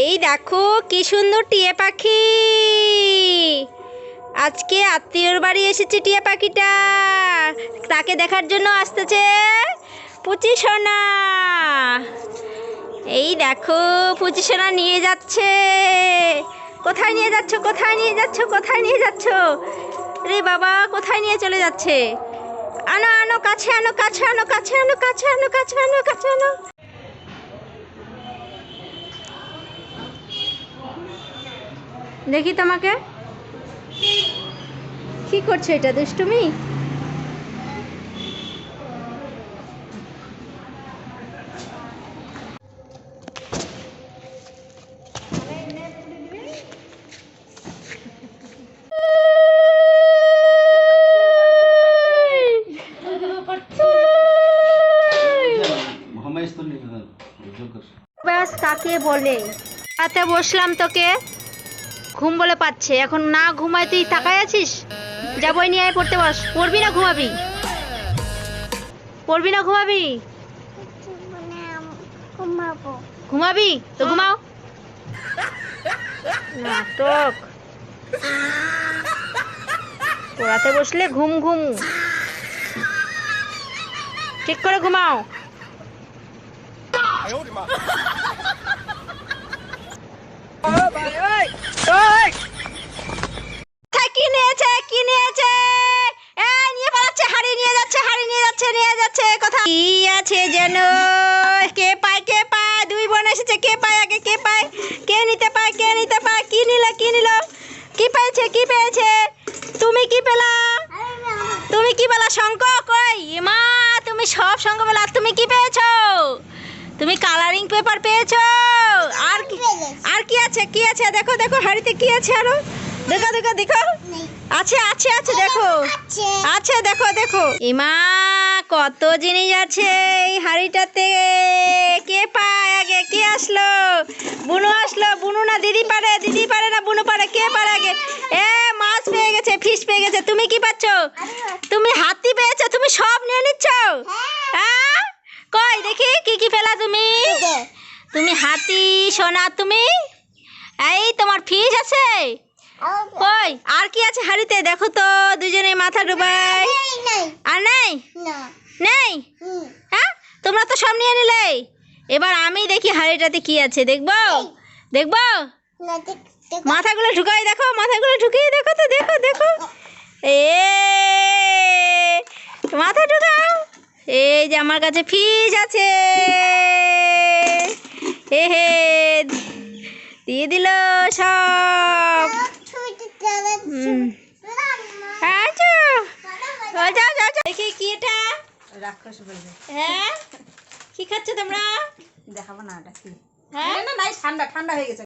এই দেখো কি সুন্দর টিয়া পাখি। আজকে আত্মীয়র বাড়ি এসেছে টিয়া পাখিটা, তাকে দেখার জন্য আসতেছে পুচি সোনা। এই দেখো পুচি সোনা নিয়ে যাচ্ছে। কোথায় নিয়ে যাচ্ছ, কোথায় নিয়ে যাচ্ছ, কোথায় নিয়ে যাচ্ছ? রে বাবা, কোথায় নিয়ে চলে যাচ্ছে? আনো আনো, কাছে আনো, কাছে আনো, কাছে আনো, কাছে আনো, কাছে আনো, কাছে আনো। দেখি তোমাকে, কি করছো? এটা দুষ্টুমি? ব্যাস কাকে বলে? রাতে বসলাম, তোকে ঘুম বলে পাচ্ছে, এখন না ঘুমায় তুই তাকায় আছিস? যা বই নিয়ে আয়, পড়তে বস। পড়বি না ঘুমাবি? পড়বি না ঘুমাবি? ঘুমাবি তো ঘুমাও। নাটক, পড়াতে বসলে ঘুম ঘুম। ঠিক করে ঘুমাও। কি নিয়েছে, কি নিয়েছে? নিয়ে পালাচ্ছে, হাড়ি নিয়ে যাচ্ছে, হাড়ি নিয়ে যাচ্ছে, নিয়ে যাচ্ছে। কোথায় কি আছে যেন? কে পায়, কে পায়? দুই বোন এসেছে, কে পায় আগে, কে পায়? কে নিতে পায়, কে নিতে পায়? কি নিল, কি নিল? কি পেয়েছে, কি পেয়েছে? তুমি কি পেলা? তুমি কি পেলা? শঙ্খ কই? মা, তুমি সব শঙ্খ পেলা। তুমি কি পেয়েছো? তুমি কালারিং পেপার পেয়েছো। আর কি, আর কি আছে, কি আছে? দেখো দেখো, হাড়িতে কি আছে আরো? দেখো দেখো দেখো, আছে আছে আছে, দেখো আছে, দেখো দেখো। ইমা, কত জিনিস আছে এই হাড়িটাতে। কে পায় আগে, কে আসলো? বুনু আসলো। বুনু না দিদি পারে? দিদি পারে না বুনু পারে? কে পারে আগে? মাছ পেয়ে গেছে, ফিশ পেয়ে গেছে। তুমি কি পাচ্ছ? তুমি হাতি পেয়েছো। তুমি সব নিয়ে নিচ্ছ? হ্যাঁ, কই দেখি কি কি পেলা তুমি? তুমি হাতি সোনা, তুমি এই তোমার ফিশ আছে কই? আর কি আছে হাড়িতে? দেখো তো, দুজনে মাথা ডুবাই। আর নেই? নেই? হ্যাঁ, তোমরা তো সব নিয়ে নিলে। এবার আমি দেখি হাড়িটাতে কি আছে। দেখবো, দেখবো। মাথাগুলো ঢুকাই, দেখো মাথাগুলো ঢুকিয়ে দেখো তো, দেখো দেখো। মাথা ঢুকাও। এই যে আমার কাছে ফিশ আছে। হে দিয়ে দিল সব। দেখি কি এটা? রাক্ষস বলবে। হ্যাঁ, কি খাচ্ছ তোমরা? দেখাবো না এটা কি? হ্যাঁ না, ঠান্ডা ঠান্ডা হয়ে গেছে।